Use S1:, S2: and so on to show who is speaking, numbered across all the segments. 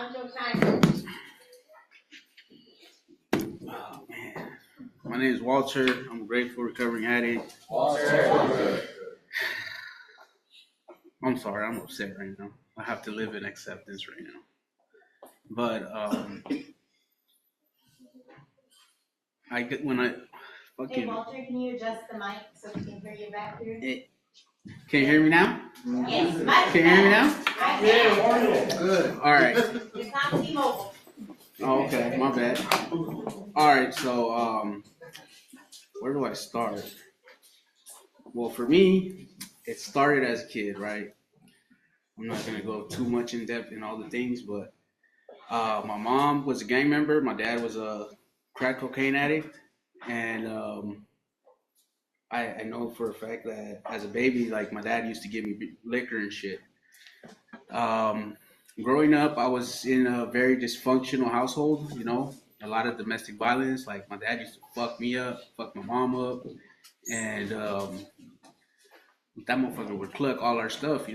S1: Oh man, my name is Walter. I'm a grateful recovering addict. I'm sorry, I'm upset right now. I have to live in acceptance right now. But I get when I
S2: Hey
S1: fucking.
S2: Walter, can you adjust the mic so we can hear you back here?
S1: Can you hear me now?
S2: Yes.
S1: Can you hear me now?
S2: Yeah.
S1: Good. All right.
S2: It's not T-Mobile.
S1: Oh, okay, my bad. All right, so where do I start? Well, for me, it started as a kid, right? I'm not gonna go too much in depth in all the things, but my mom was a gang member. My dad was a crack cocaine addict, and I know for a fact that as a baby, like my dad used to give me liquor and shit. Um, Growing up, I was in a very dysfunctional household. A lot of domestic violence. Like my dad used to fuck me up, fuck my mom up, and that motherfucker would cluck all our stuff.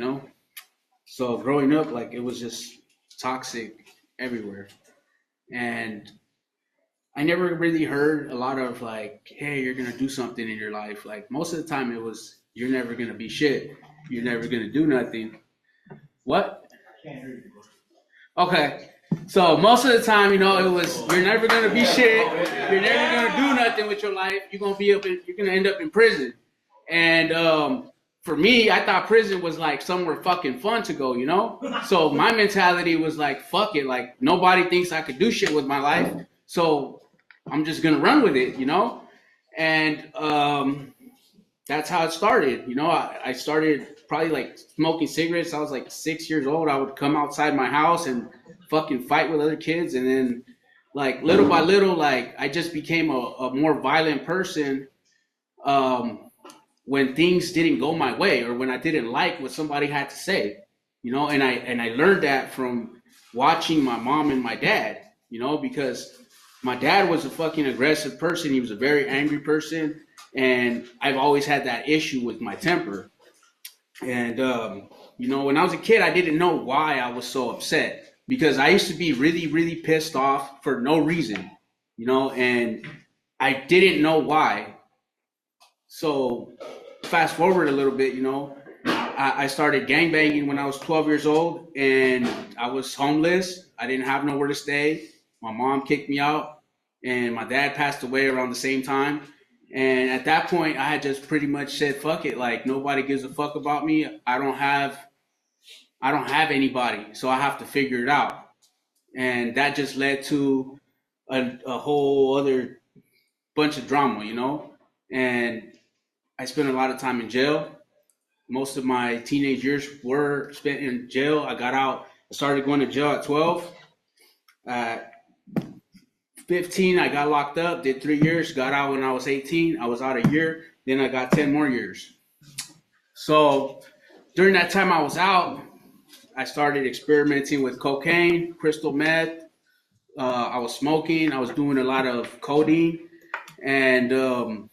S1: So growing up, like it was just toxic everywhere, and I never really heard a lot of like, hey, you're gonna do something in your life. Like most of the time, it was you're never gonna be shit. You're never gonna do nothing. What? Okay. So most of the time, it was you're never gonna be shit. You're never gonna do nothing with your life. You're gonna end up in prison. And for me, I thought prison was like somewhere fucking fun to go. So my mentality was like, fuck it. Like nobody thinks I could do shit with my life. So I'm just gonna run with it. And that's how it started. I started probably like smoking cigarettes. I was like 6 years old. I would come outside my house and fucking fight with other kids. And then like little by little, like I just became a more violent person when things didn't go my way or when I didn't like what somebody had to say, and I learned that from watching my mom and my dad, because my dad was a fucking aggressive person. He was a very angry person. And I've always had that issue with my temper. And, when I was a kid, I didn't know why I was so upset because I used to be really, really pissed off for no reason, and I didn't know why. So fast forward a little bit, I started gangbanging when I was 12 years old and I was homeless. I didn't have nowhere to stay. My mom kicked me out and my dad passed away around the same time. And at that point, I had just pretty much said, "Fuck it! Like nobody gives a fuck about me. I don't have anybody, so I have to figure it out." And that just led to a whole other bunch of drama, And I spent a lot of time in jail. Most of my teenage years were spent in jail. I got out. I started going to jail at 12. At 15, I got locked up, did 3 years, got out when I was 18. I was out a year, then I got 10 more years. So during that time I was out, I started experimenting with cocaine, crystal meth. I was smoking. I was doing a lot of codeine. And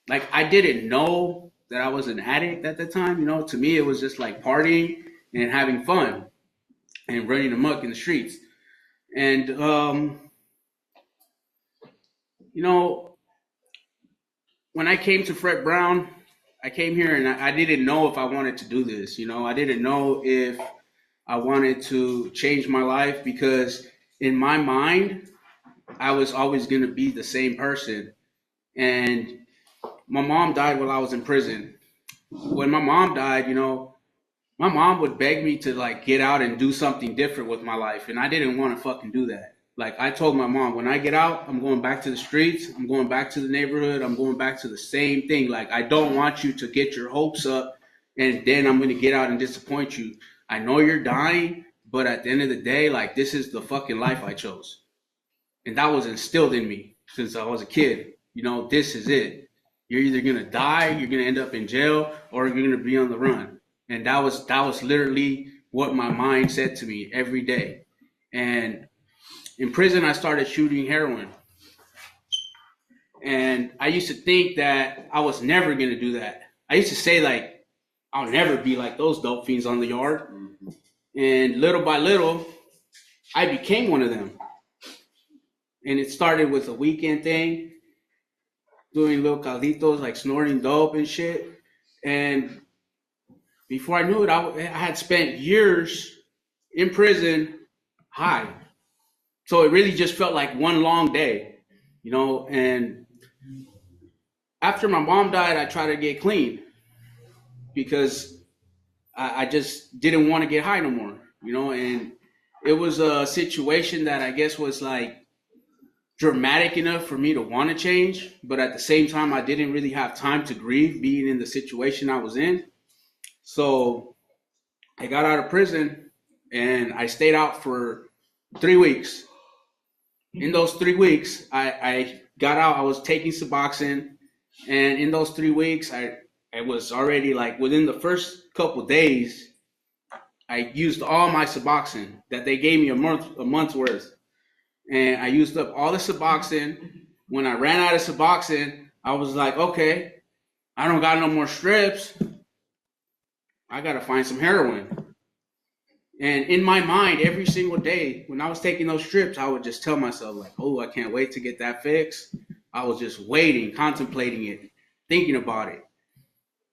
S1: like I didn't know that I was an addict at the time. To me, it was just like partying and having fun and running amok in the streets. And when I came to Fred Brown, I came here and I didn't know if I wanted to do this. I didn't know if I wanted to change my life because in my mind, I was always going to be the same person. And my mom died while I was in prison. When my mom died, my mom would beg me to like get out and do something different with my life. And I didn't want to fucking do that. Like I told my mom, when I get out, I'm going back to the streets. I'm going back to the neighborhood. I'm going back to the same thing. Like I don't want you to get your hopes up and then I'm going to get out and disappoint you. I know you're dying, but at the end of the day, like this is the fucking life I chose. And that was instilled in me since I was a kid. This is it. You're either going to die, you're going to end up in jail, or you're going to be on the run. And that was literally what my mind said to me every day. And in prison, I started shooting heroin. And I used to think that I was never going to do that. I used to say, like, I'll never be like those dope fiends on the yard. And little by little, I became one of them. And it started with a weekend thing, doing little calditos, like snorting dope and shit. And before I knew it, I had spent years in prison high. So it really just felt like one long day, And after my mom died, I tried to get clean because I just didn't want to get high no more, And it was a situation that I guess was like dramatic enough for me to want to change, but at the same time, I didn't really have time to grieve being in the situation I was in. So I got out of prison and I stayed out for 3 weeks. In those 3 weeks, I got out. I was taking Suboxone, and in those 3 weeks, I was already like within the first couple days, I used all my Suboxone that they gave me a month's worth, and I used up all the Suboxone. When I ran out of Suboxone, I was like, okay, I don't got no more strips. I gotta find some heroin. And in my mind, every single day when I was taking those strips, I would just tell myself, like, oh, I can't wait to get that fixed. I was just waiting, contemplating it, thinking about it.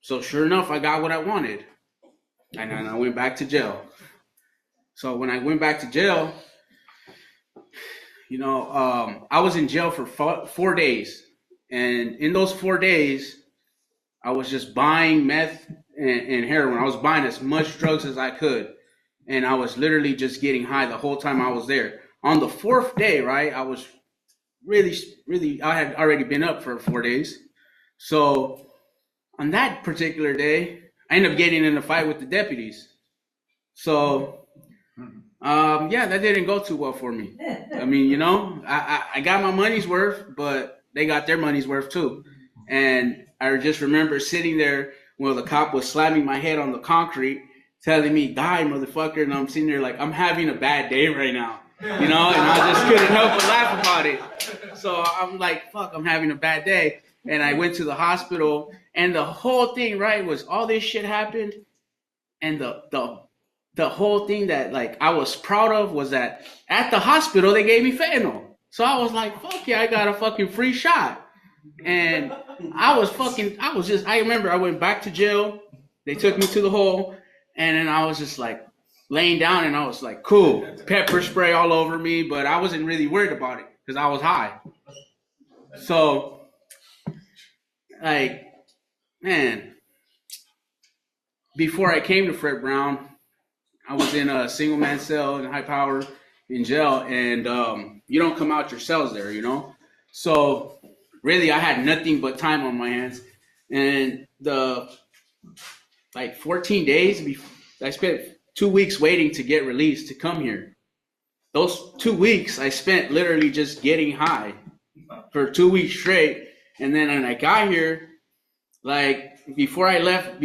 S1: So sure enough, I got what I wanted. And then I went back to jail. So when I went back to jail, I was in jail for 4 days. And in those 4 days, I was just buying meth and heroin. I was buying as much drugs as I could. And I was literally just getting high the whole time I was there. On the fourth day, right, I was really, I had already been up for 4 days. So on that particular day, I ended up getting in a fight with the deputies. So, yeah, that didn't go too well for me. I mean, I got my money's worth, but they got their money's worth too. And I just remember sitting there while the cop was slamming my head on the concrete, telling me, die, motherfucker. And I'm sitting there like, I'm having a bad day right now, and I just couldn't help but laugh about it. So I'm like, fuck, I'm having a bad day. And I went to the hospital, and the whole thing, right, was all this shit happened. And the whole thing that like I was proud of was that at the hospital, they gave me fentanyl. So I was like, fuck yeah, I got a fucking free shot. And I remember I went back to jail. They took me to the hole. And then I was just like laying down, and I was like, cool, pepper spray all over me, but I wasn't really worried about it because I was high. So, like, man, before I came to Fred Brown, I was in a single man cell in high power in jail, and you don't come out your cells there, So, really, I had nothing but time on my hands, and 14 days, I spent 2 weeks waiting to get released to come here. Those 2 weeks, I spent literally just getting high for 2 weeks straight. And then when I got here, before I left,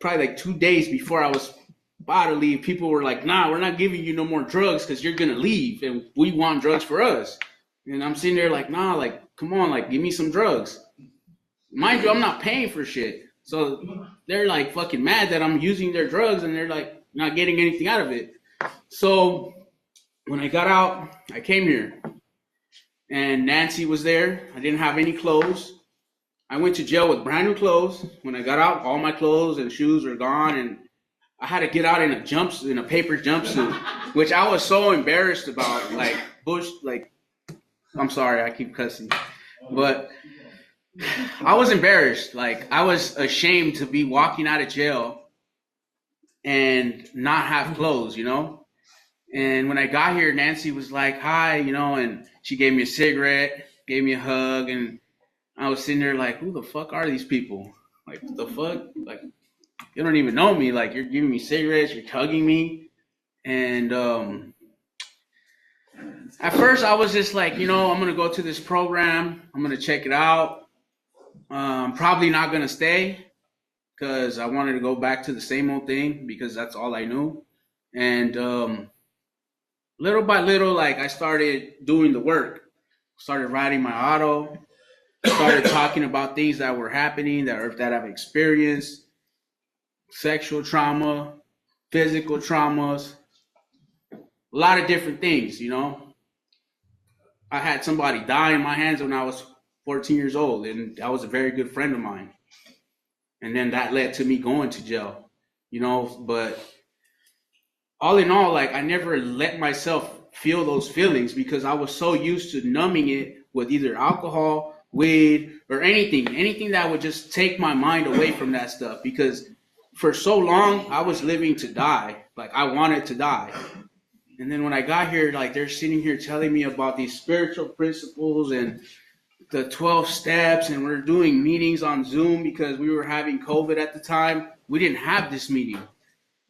S1: probably 2 days before I was about to leave, people were like, nah, we're not giving you no more drugs because you're going to leave and we want drugs for us. And I'm sitting there like, nah, come on, give me some drugs. Mind you, I'm not paying for shit. So they're like fucking mad that I'm using their drugs and they're like not getting anything out of it. So when I got out, I came here and Nancy was there. I didn't have any clothes. I went to jail with brand new clothes. When I got out, all my clothes and shoes were gone, and I had to get out in a paper jumpsuit, which I was so embarrassed about. I'm sorry, I keep cussing, but I was embarrassed. I was ashamed to be walking out of jail and not have clothes, And when I got here, Nancy was like, hi, and she gave me a cigarette, gave me a hug. And I was sitting there like, who the fuck are these people? What the fuck? You don't even know me. You're giving me cigarettes, you're hugging me. And at first I was just like, I'm going to go to this program. I'm going to check it out. Probably not going to stay because I wanted to go back to the same old thing because that's all I knew. And little by little, I started doing the work, started writing my auto, started talking about things that were happening that I've experienced, sexual trauma, physical traumas. a lot of different things, you know. I had somebody die in my hands when I was 14 years old, and that was a very good friend of mine. And then that led to me going to jail, you know. But all in all, like, I never let myself feel those feelings because I was so used to numbing it with either alcohol, weed, or anything that would just take my mind away from that stuff. Because for so long, I was living to die. Like, I wanted to die. And then when I got here, like, they're sitting here telling me about these spiritual principles and the 12 steps, and we're doing meetings on Zoom because we were having COVID at the time. We didn't have this meeting.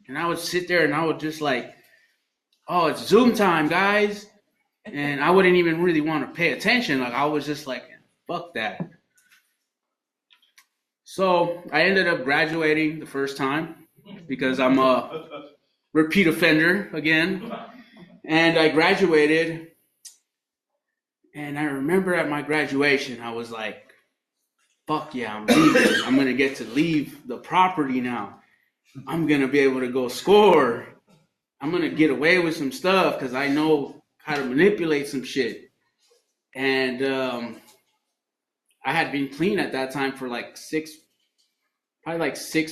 S1: And I would sit there and I would just like, oh, it's Zoom time, guys. And I wouldn't even really want to pay attention. Like, I was just like, fuck that. So I ended up graduating the first time because I'm a repeat offender again. And I graduated, and I remember at my graduation, I was like, fuck yeah, I'm leaving. I'm going to get to leave the property now. I'm going to be able to go score. I'm going to get away with some stuff because I know how to manipulate some shit. And I had been clean at that time for like 6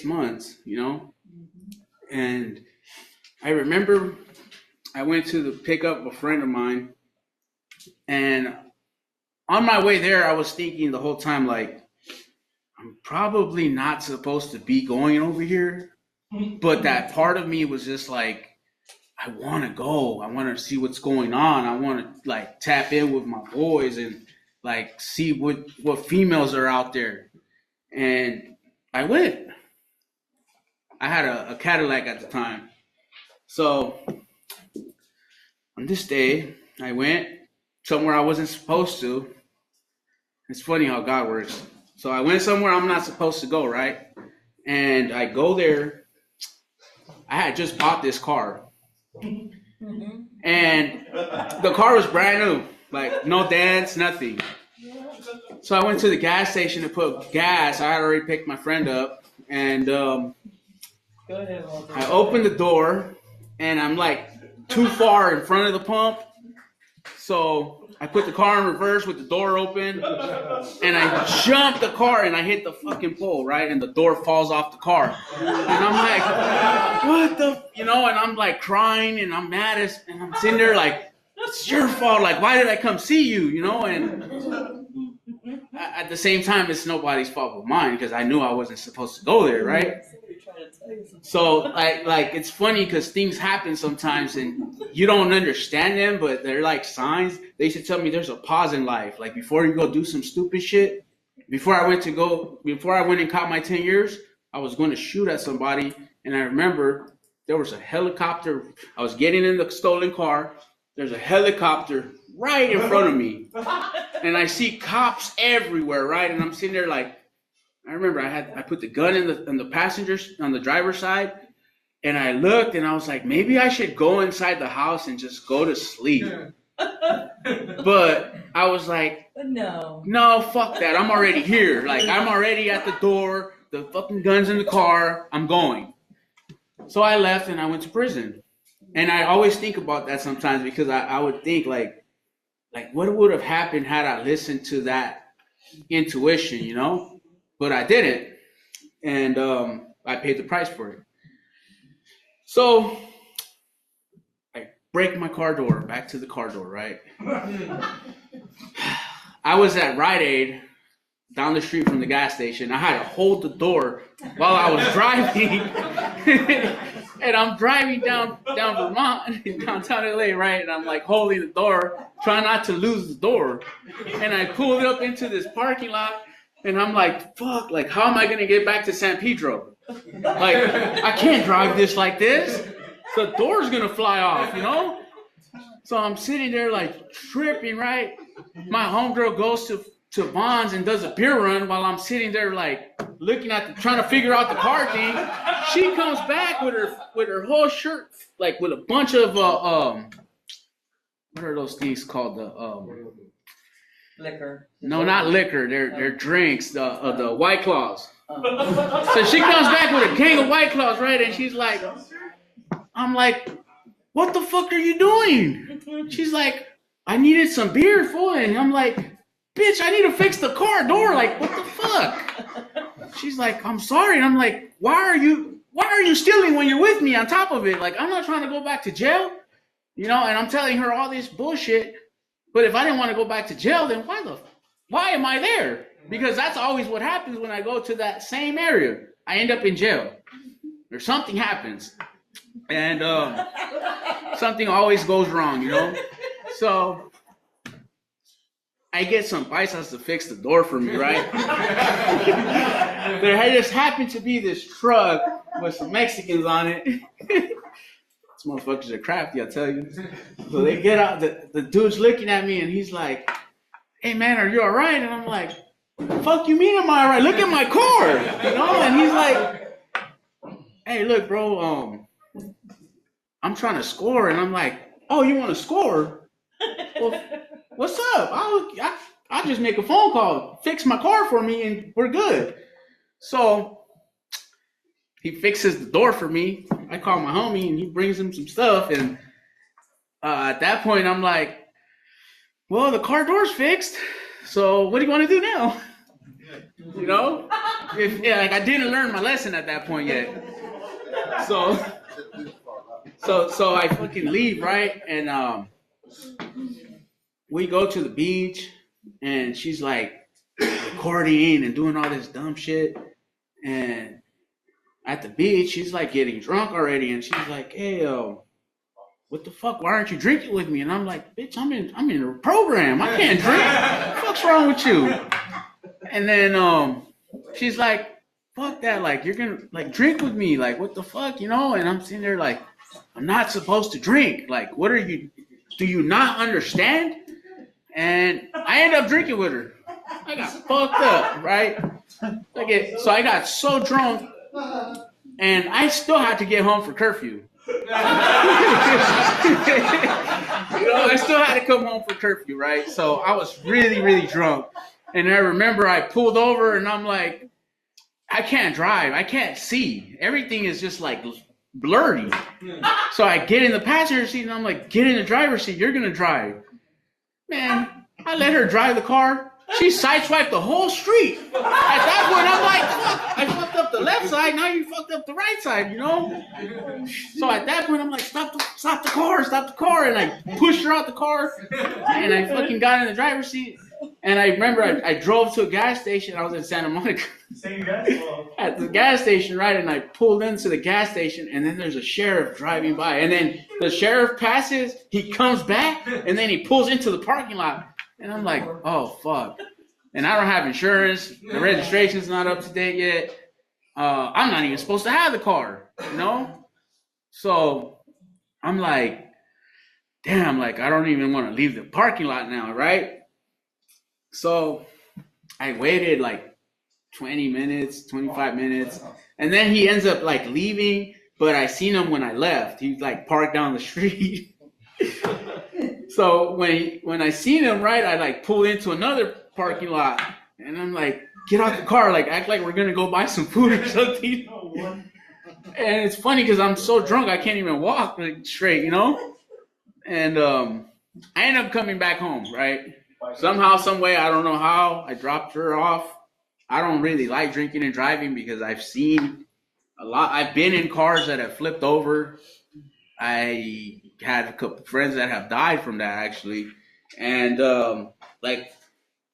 S1: months, you know? And I remember I went to pick up a friend of mine, and on my way there, I was thinking the whole time, like, I'm probably not supposed to be going over here, but that part of me was just like, I want to go. I want to see what's going on. I want to, like, tap in with my boys and, like, see what females are out there. And I went. I had a Cadillac at the time. So on this day, I went somewhere I wasn't supposed to. It's funny how God works. So I went somewhere I'm not supposed to go, right? And I go there. I had just bought this car. And the car was brand new. Like, no dents, nothing. So I went to the gas station to put gas. I had already picked my friend up. And I opened the door. And I'm like too far in front of the pump. So I put the car in reverse with the door open. And I jumped the car and I hit the fucking pole, right? And the door falls off the car. And I'm like, what the, you know, and I'm like crying and I'm mad as, and I'm sitting there like, it's your fault. Like, why did I come see you, you know? And at the same time, it's nobody's fault but mine because I knew I wasn't supposed to go there, right? So, like it's funny because things happen sometimes and you don't understand them, but they're like signs. They used to tell me there's a pause in life. Like, before you go do some stupid shit, before I went and caught my 10 years, I was going to shoot at somebody. And I remember there was a helicopter. I was getting in the stolen car. There's a helicopter right in front of me. And I see cops everywhere, right? And I'm sitting there like, I remember I put the gun in the passengers on the driver's side, and I looked and I was like, maybe I should go inside the house and just go to sleep. But I was like, no, fuck that. I'm already here. Like, I'm already at the door. The fucking gun's in the car. I'm going. So I left and I went to prison. And I always think about that sometimes because I would think like what would have happened had I listened to that intuition, you know? But I didn't, and I paid the price for it. So I break my car door, back to the car door, right? I was at Rite Aid down the street from the gas station. I had to hold the door while I was driving. And I'm driving down Vermont, downtown LA, right? And I'm like holding the door, trying not to lose the door. And I pulled up into this parking lot. And I'm like, fuck, like, how am I going to get back to San Pedro? Like, I can't drive this like this. The door's going to fly off, you know? So I'm sitting there, like, tripping, right? My homegirl goes to Vaughn's and does a beer run while I'm sitting there, like, looking at trying to figure out the car thing. She comes back with her whole shirt, like, with a bunch of, what are those things called?
S3: Liquor.
S1: No, not liquor. They're drinks. The White Claws. So she comes back with a king of White Claws, right? And she's like, I'm like, what the fuck are you doing? She's like, I needed some beer, fool. And I'm like, bitch, I need to fix the car door. Like, what the fuck? She's like, I'm sorry. And I'm like, why are you stealing when you're with me on top of it? Like, I'm not trying to go back to jail, you know, and I'm telling her all this bullshit. But if I didn't want to go back to jail, then why am I there? Because that's always what happens when I go to that same area. I end up in jail or something happens. And something always goes wrong, you know? So I get some paisas to fix the door for me, right? There just happened to be this truck with some Mexicans on it. These motherfuckers are crafty, I tell you. So they get out, the dude's looking at me and he's like, hey man, are you all right? And I'm like, fuck you mean am I all right? Look at my car, you know? And he's like, hey, look, bro, I'm trying to score. And I'm like, oh, you want to score? Well, what's up? I'll just make a phone call, fix my car for me, and we're good. So he fixes the door for me. I call my homie, and he brings him some stuff. And at that point, I'm like, well, the car door's fixed. So what do you want to do now? You know? Like I didn't learn my lesson at that point yet. So I fucking leave, right? And we go to the beach, and she's like recording and doing all this dumb shit. And at the beach, she's like getting drunk already, and she's like, "Hey, what the fuck? Why aren't you drinking with me?" And I'm like, "Bitch, I'm in a program. I can't drink. What the fuck's wrong with you?" And then she's like, "Fuck that! Like you're gonna like drink with me? Like what the fuck, you know?" And I'm sitting there like, I'm not supposed to drink. Like, what are you? Do you not understand? And I end up drinking with her. I got fucked up, right? So I got so drunk, and I still had to get home for curfew. You know, I still had to come home for curfew, right? So I was really, really drunk. And I remember I pulled over, and I'm like, I can't drive. I can't see. Everything is just like blurry. So I get in the passenger seat, and I'm like, get in the driver's seat. You're going to drive. Man, I let her drive the car. She sideswiped the whole street. At that point, I'm like, fuck, I fucked up the left side. Now you fucked up the right side, you know? So at that point, I'm like, stop the car. And I pushed her out the car. And I fucking got in the driver's seat. And I remember I drove to a gas station. I was in Santa Monica. At the gas station, right? And I pulled into the gas station, and then there's a sheriff driving by. And then the sheriff passes, he comes back, and then he pulls into the parking lot. And I'm like, oh, fuck. And I don't have insurance. The registration's not up to date yet. I'm not even supposed to have the car, you know? So I'm like, damn, like, I don't even want to leave the parking lot now, right? So I waited like 20 minutes, 25 minutes. And then he ends up like leaving, but I seen him when I left. He like parked down the street. So when I seen him, right, I like pulled into another parking lot, and I'm like, get out the car, like act like we're gonna go buy some food or something. And it's funny because I'm so drunk I can't even walk like straight, you know. And I end up coming back home, right? Somehow, some way, I don't know how, I dropped her off. I don't really like drinking and driving because I've seen a lot. I've been in cars that have flipped over. I had a couple friends that have died from that, actually. And like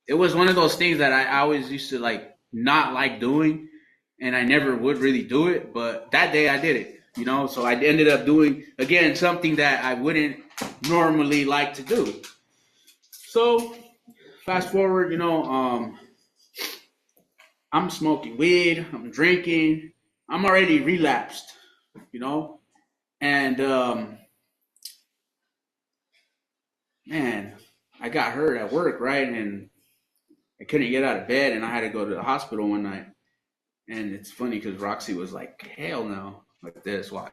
S1: it was one of those things that I always used to like not like doing, and I never would really do it. But that day I did it, you know. So I ended up doing again something that I wouldn't normally like to do. So fast forward, you know, I'm smoking weed, I'm drinking, I'm already relapsed, you know. And man, I got hurt at work, right? And I couldn't get out of bed, and I had to go to the hospital one night. And it's funny because Roxy was like, hell no, like this, watch.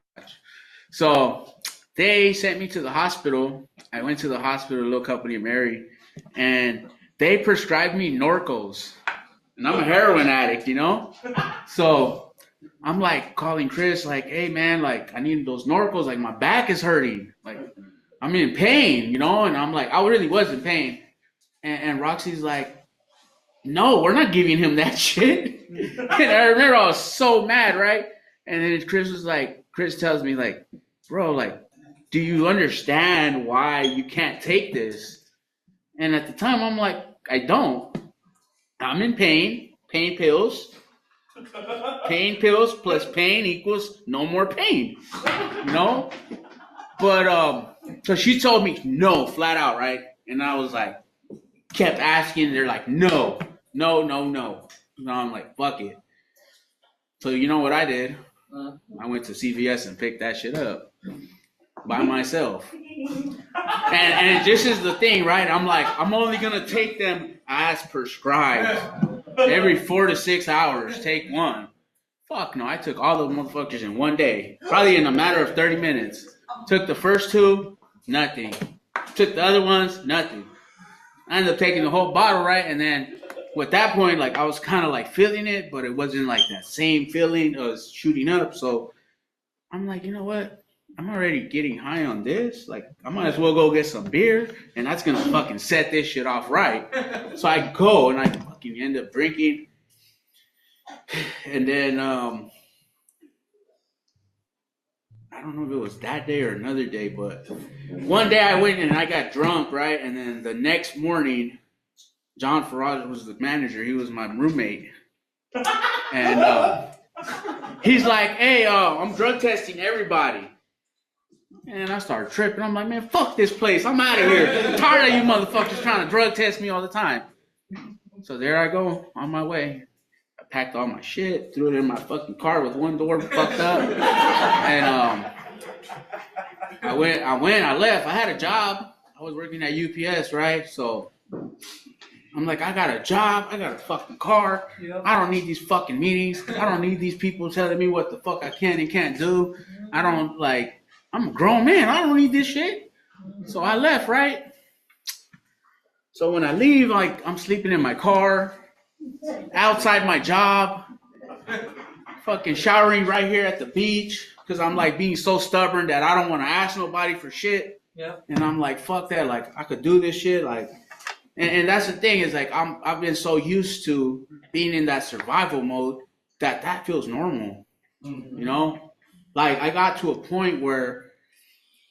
S1: So they sent me to the hospital. I went to the hospital, a little company, Mary, and they prescribed me Norcos. And I'm a heroin addict, you know? So I'm like calling Chris, like, hey man, like I need those Norcos, like my back is hurting, like I'm in pain, you know, and I'm like, I really was in pain, and Roxy's like, no, we're not giving him that shit. And I remember I was so mad, right? And then Chris tells me like, bro, like, do you understand why you can't take this? And at the time, I'm like, I don't. I'm in pain. Pain pills. Pain pills plus pain equals no more pain. You know? But so she told me no, flat out, right? And I was like, kept asking. They're like, no. No, I'm like, fuck it. So you know what I did? I went to CVS and picked that shit up by myself. And this is the thing, right? I'm like, I'm only gonna take them as prescribed. Every 4 to 6 hours, take one. Fuck no, I took all the motherfuckers in one day. Probably in a matter of 30 minutes. Took the first two, nothing. Took the other ones, nothing. I ended up taking the whole bottle, right? And then at that point, like I was kind of like feeling it, but it wasn't like that same feeling. It was shooting up. So I'm like, you know what? I'm already getting high on this. Like, I might as well go get some beer, and that's gonna fucking set this shit off right. So I go and I fucking end up drinking. And then I don't know if it was that day or another day, but one day I went and I got drunk, right? And then the next morning, John Farage was the manager. He was my roommate. And he's like, hey, I'm drug testing everybody. And I started tripping. I'm like, man, fuck this place. I'm out of here. I'm tired of you motherfuckers trying to drug test me all the time. So there I go on my way. I packed all my shit, threw it in my fucking car with one door fucked up. And I left. I had a job. I was working at UPS, right? So I'm like, I got a job. I got a fucking car. Yep. I don't need these fucking meetings. I don't need these people telling me what the fuck I can and can't do. I don't like, I'm a grown man. I don't need this shit. So I left, right? So when I leave, like I'm sleeping in my car, outside my job, fucking showering right here at the beach, because I'm like being so stubborn that I don't want to ask nobody for shit. Yep. And I'm like, fuck that. Like I could do this shit. Like, and that's the thing is like I've been so used to being in that survival mode that feels normal. You know? Like I got to a point where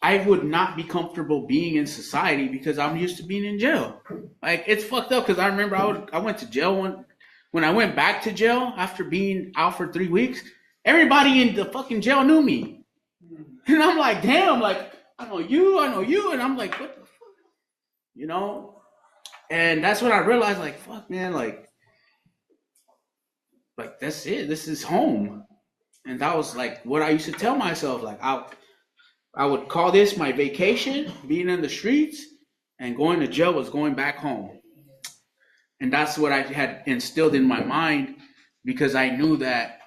S1: I would not be comfortable being in society because I'm used to being in jail. Like it's fucked up because I remember I went to jail when I went back to jail after being out for 3 weeks. Everybody in the fucking jail knew me, and I'm like, damn, like I know you, and I'm like, what the fuck, you know? And that's when I realized, like, fuck, man, like that's it. This is home. And that was like what I used to tell myself. Like I would call this my vacation, being in the streets, and going to jail was going back home. And that's what I had instilled in my mind because I knew that,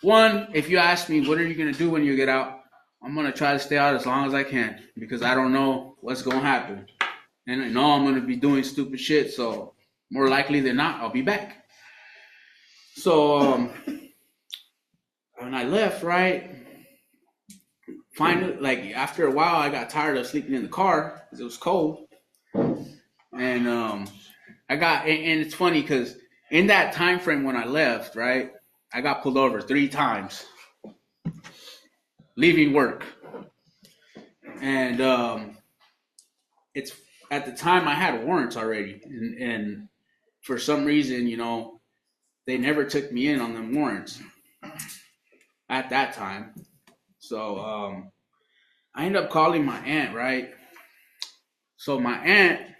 S1: one, if you ask me, what are you going to do when you get out? I'm going to try to stay out as long as I can because I don't know what's going to happen. And I know I'm going to be doing stupid shit. So more likely than not, I'll be back. So when I left, right, finally, like after a while, I got tired of sleeping in the car because it was cold. And and it's funny because in that time frame when I left, right, I got pulled over 3 times leaving work. And it's at the time I had warrants already, and for some reason, you know, they never took me in on them warrants at that time. So I ended up calling my aunt, right? So my aunt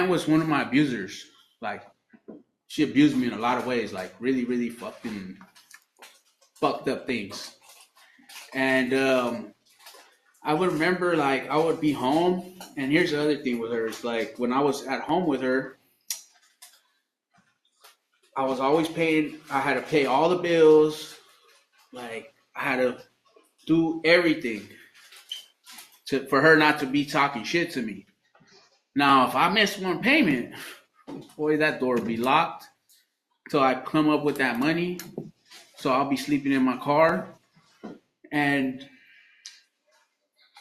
S1: was one of my abusers. Like she abused me in a lot of ways, like really, really fucking fucked up things. And I would remember, like, I would be home, and here's the other thing with her. It's like, when I was at home with her, I was always paying, I had to pay all the bills. Like, I had to do everything for her not to be talking shit to me. Now, if I missed one payment, boy, that door would be locked till I come up with that money. So I'll be sleeping in my car. And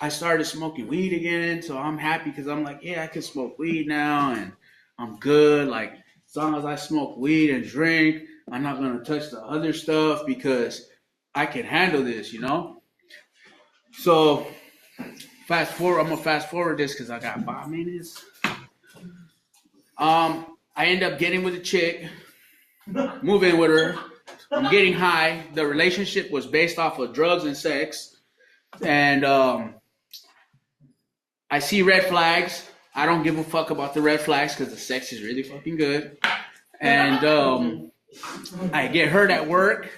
S1: I started smoking weed again. So I'm happy because I'm like, yeah, I can smoke weed now and I'm good. Like, as long as I smoke weed and drink, I'm not going to touch the other stuff because I can handle this, you know? So fast forward, I'm going to fast forward this because I got 5 minutes. I end up getting with a chick, move in with her. I'm getting high. The relationship was based off of drugs and sex. And I see red flags. I don't give a fuck about the red flags because the sex is really fucking good. And I get hurt at work.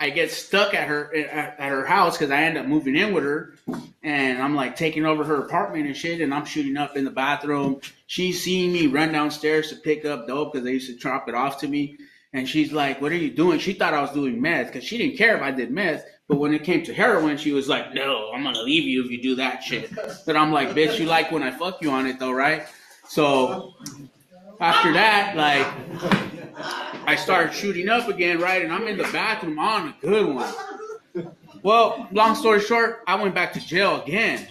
S1: I get stuck at her house because I end up moving in with her. And I'm like taking over her apartment and shit. And I'm shooting up in the bathroom. She's seeing me run downstairs to pick up dope because they used to drop it off to me. And she's like, what are you doing? She thought I was doing meth because she didn't care if I did meth. But when it came to heroin, she was like, no, I'm going to leave you if you do that shit. But I'm like, bitch, you like when I fuck you on it though, right? So after that, like, I started shooting up again, right? And I'm in the bathroom on a good one. Well, long story short, I went back to jail again.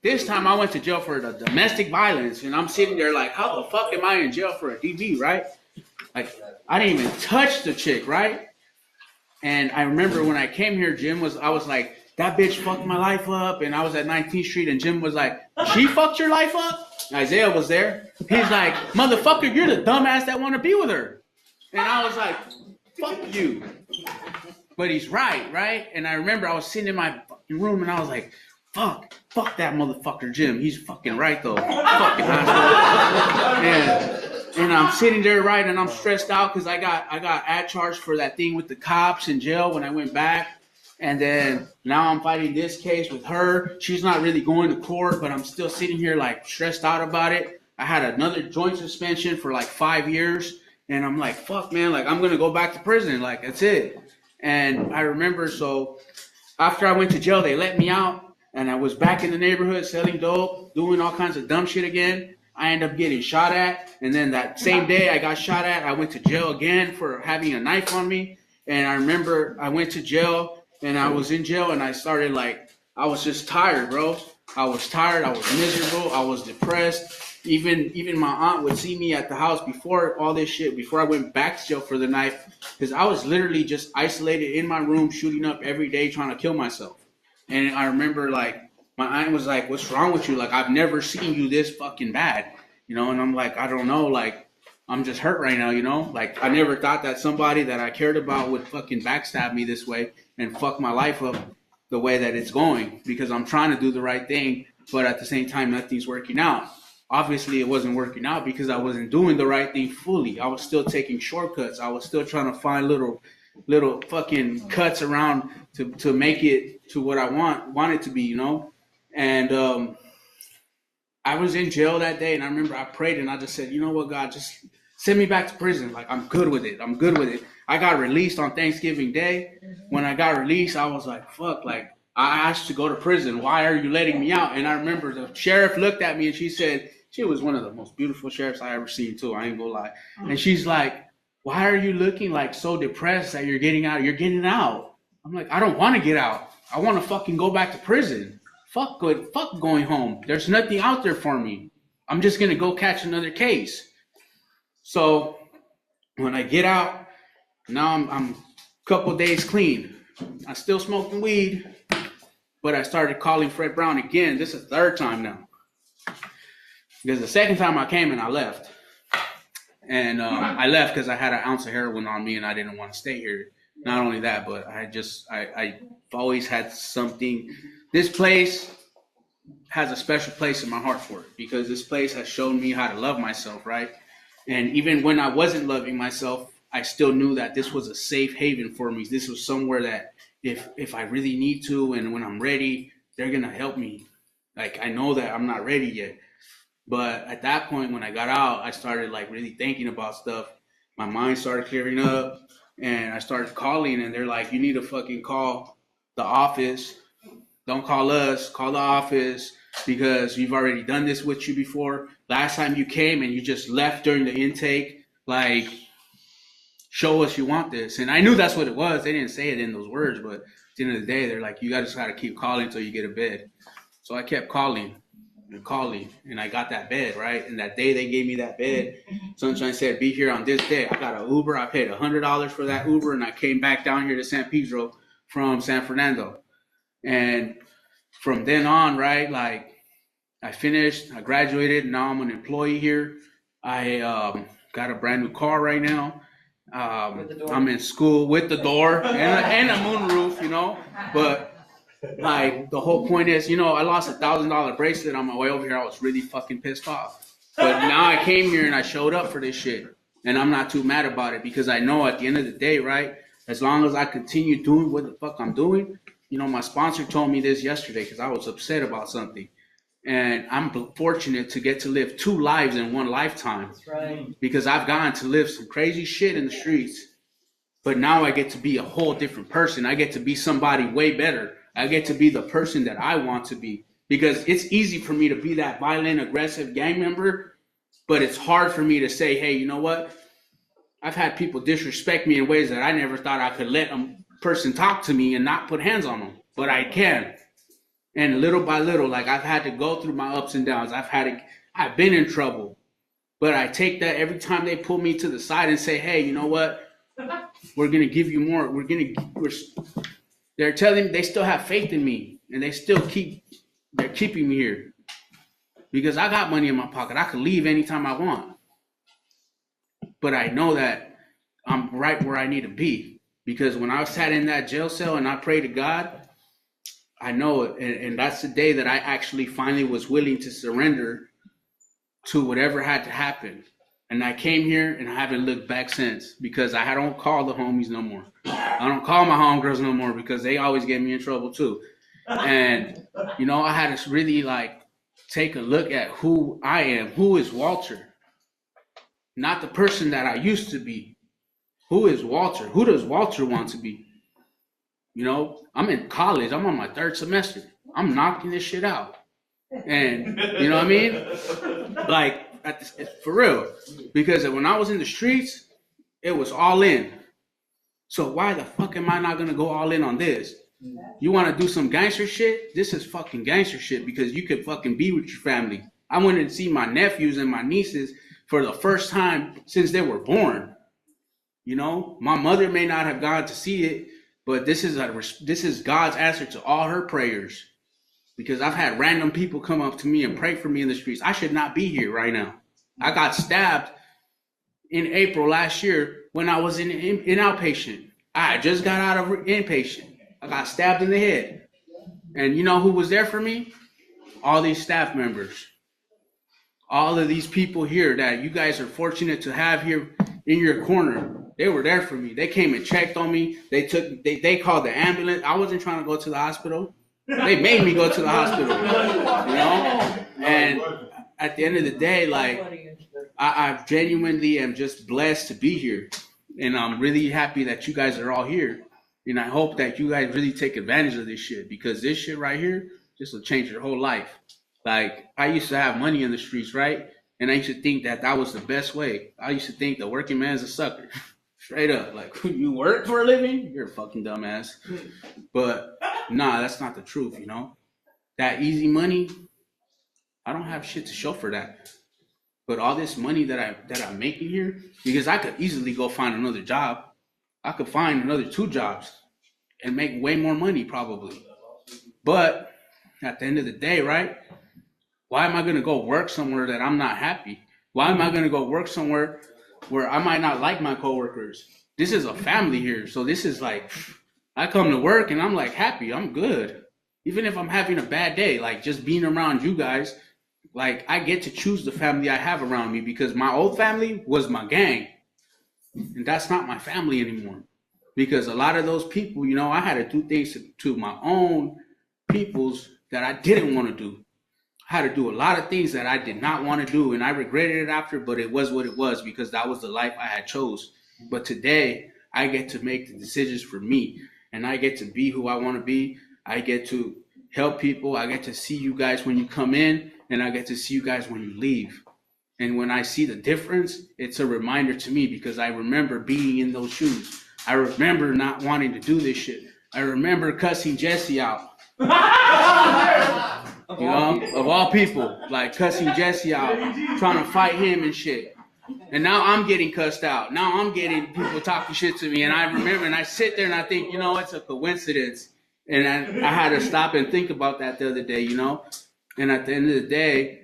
S1: This time I went to jail for the domestic violence. And I'm sitting there like, how the fuck am I in jail for a DV, right? Like, I didn't even touch the chick, right? And I remember when I came here, I was like, that bitch fucked my life up. And I was at 19th Street and Jim was like, she fucked your life up? Isaiah was there. He's like, motherfucker, you're the dumbass that want to be with her. And I was like, fuck you. But he's right? And I remember I was sitting in my fucking room and I was like, fuck that motherfucker, Jim. He's fucking right though. Fucking asshole. And I'm sitting there, right, and I'm stressed out because I got ad charge for that thing with the cops in jail when I went back. And then now I'm fighting this case with her. She's not really going to court, but I'm still sitting here like stressed out about it. I had another joint suspension for like 5 years. And I'm like, fuck, man, like I'm going to go back to prison. Like, that's it. And I remember, so after I went to jail, they let me out. And I was back in the neighborhood selling dope, doing all kinds of dumb shit again. I ended up getting shot at. And then that same day I got shot at, I went to jail again for having a knife on me. And I remember I went to jail and I was in jail and I started like, I was just tired, bro. I was tired. I was miserable. I was depressed. Even my aunt would see me at the house before all this shit, before I went back to jail for the knife, because I was literally just isolated in my room, shooting up every day, trying to kill myself. And I remember like, my aunt was like, what's wrong with you? Like, I've never seen you this fucking bad, you know? And I'm like, I don't know. Like, I'm just hurt right now, you know? Like, I never thought that somebody that I cared about would fucking backstab me this way and fuck my life up the way that it's going, because I'm trying to do the right thing, but at the same time, nothing's working out. Obviously, it wasn't working out because I wasn't doing the right thing fully. I was still taking shortcuts. I was still trying to find little fucking cuts around to make it to what I want it to be, you know? And I was in jail that day, and I remember I prayed, and I just said, you know what, God, just send me back to prison. Like, I'm good with it. I got released on Thanksgiving Day. When I got released, I was like, fuck, like, I asked to go to prison. Why are you letting me out? And I remember the sheriff looked at me, and she said, she was one of the most beautiful sheriffs I ever seen, too. I ain't gonna lie. And she's like, why are you looking like so depressed that you're getting out? You're getting out. I'm like, I don't want to get out. I want to fucking go back to prison. Fuck going home. There's nothing out there for me. I'm just going to go catch another case. So when I get out, now I'm a couple days clean. I'm still smoking weed, but I started calling Fred Brown again. This is the third time now. Because the second time I came and I left. And I left because I had an ounce of heroin on me and I didn't want to stay here. Not only that, but I've always had something. This place has a special place in my heart for it, because this place has shown me how to love myself, right? And even when I wasn't loving myself, I still knew that this was a safe haven for me. This was somewhere that if I really need to and when I'm ready, they're going to help me. Like, I know that I'm not ready yet. But at that point, when I got out, I started like really thinking about stuff. My mind started clearing up, and I started calling, and they're like, you need to fucking call the office. Don't call us, call the office, because we've already done this with you before. Last time you came and you just left during the intake. Like, show us you want this. And I knew that's what it was. They didn't say it in those words, but at the end of the day, they're like, you just got to keep calling until you get a bed. So I kept calling and calling, and I got that bed, right? And that day they gave me that bed, Sunshine said, be here on this day. I got an Uber. I paid $100 for that Uber, and I came back down here to San Pedro from San Fernando. And from then on, right, like I finished, I graduated, now I'm an employee here. I got a brand new car right now. I'm in school with the door and a moonroof, you know. But like the whole point is, you know, I lost $1,000 bracelet on my way over here. I was really fucking pissed off. But now I came here and I showed up for this shit, and I'm not too mad about it because I know at the end of the day, right, as long as I continue doing what the fuck I'm doing, you know, my sponsor told me this yesterday because I was upset about something. And I'm fortunate to get to live 2 lives in one lifetime.
S3: That's right.
S1: Because I've gotten to live some crazy shit in the streets. But now I get to be a whole different person. I get to be somebody way better. I get to be the person that I want to be. Because it's easy for me to be that violent, aggressive gang member. But it's hard for me to say, hey, you know what? I've had people disrespect me in ways that I never thought I could let a person talk to me and not put hands on them. But I can. And little by little, like I've had to go through my ups and downs. I've been in trouble, but I take that every time they pull me to the side and say, hey, you know what? We're going to give you more. They're telling me they still have faith in me, and they're keeping me here because I got money in my pocket. I could leave anytime I want, but I know that I'm right where I need to be because when I sat in that jail cell and I prayed to God, I know it, and that's the day that I actually finally was willing to surrender to whatever had to happen. And I came here, and I haven't looked back since because I don't call the homies no more. I don't call my homegirls no more because they always get me in trouble too. And, you know, I had to really, like, take a look at who I am. Who is Walter? Not the person that I used to be. Who is Walter? Who does Walter want to be? You know, I'm in college. I'm on my 3rd semester. I'm knocking this shit out. And, you know what I mean? Like, for real. Because when I was in the streets, it was all in. So why the fuck am I not going to go all in on this? You want to do some gangster shit? This is fucking gangster shit because you could fucking be with your family. I went and see my nephews and my nieces for the first time since they were born. You know, my mother may not have gone to see it, but this is God's answer to all her prayers. Because I've had random people come up to me and pray for me in the streets. I should not be here right now. I got stabbed in April last year when I was in outpatient. I just got out of inpatient. I got stabbed in the head. And you know who was there for me? All these staff members. All of these people here that you guys are fortunate to have here in your corner. They were there for me. They came and checked on me. They called the ambulance. I wasn't trying to go to the hospital. They made me go to the hospital, you know? And at the end of the day, like, I genuinely am just blessed to be here. And I'm really happy that you guys are all here. And I hope that you guys really take advantage of this shit because this shit right here just will change your whole life. Like, I used to have money in the streets, right? And I used to think that was the best way. I used to think the working man's a sucker. Straight up. Like, you work for a living? You're a fucking dumbass. But nah, that's not the truth, you know? That easy money, I don't have shit to show for that. But all this money that I'm making here, because I could easily go find another job. I could find another 2 jobs and make way more money probably. But at the end of the day, right? Why am I going to go work somewhere that I'm not happy? Why am I going to go work somewhere where I might not like my coworkers? This is a family here. So this is like, I come to work and I'm like happy. I'm good. Even if I'm having a bad day, like just being around you guys, like I get to choose the family I have around me because my old family was my gang. And that's not my family anymore. Because a lot of those people, you know, I had to do things to my own peoples that I didn't want to do. I had to do a lot of things that I did not want to do. And I regretted it after, but it was what it was because that was the life I had chose. But today, I get to make the decisions for me. And I get to be who I want to be. I get to help people. I get to see you guys when you come in. And I get to see you guys when you leave. And when I see the difference, it's a reminder to me because I remember being in those shoes. I remember not wanting to do this shit. I remember cussing Jesse out. You know, of all people, like cussing Jesse out, trying to fight him and shit. And now I'm getting cussed out. Now I'm getting people talking shit to me. And I remember, and I sit there and I think, you know, it's a coincidence. And I had to stop and think about that the other day, you know. And at the end of the day,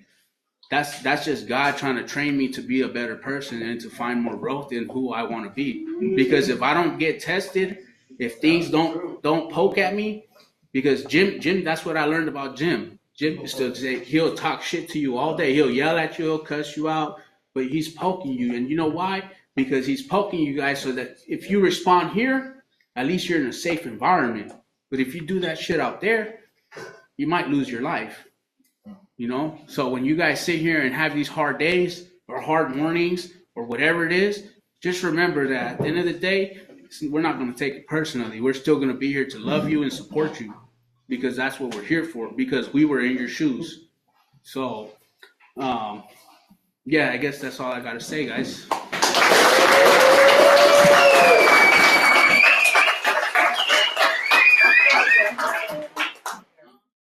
S1: that's just God trying to train me to be a better person and to find more growth in who I want to be. Because if I don't get tested, if things don't poke at me, because Jim, that's what I learned about Jim. Jim used to say he'll talk shit to you all day. He'll yell at you, he'll cuss you out, but he's poking you. And you know why? Because he's poking you guys so that if you respond here, at least you're in a safe environment. But if you do that shit out there, you might lose your life. You know? So when you guys sit here and have these hard days or hard mornings or whatever it is, just remember that at the end of the day, we're not going to take it personally. We're still going to be here to love you and support you because that's what we're here for, because we were in your shoes. So, yeah, I guess that's all I got to say, guys.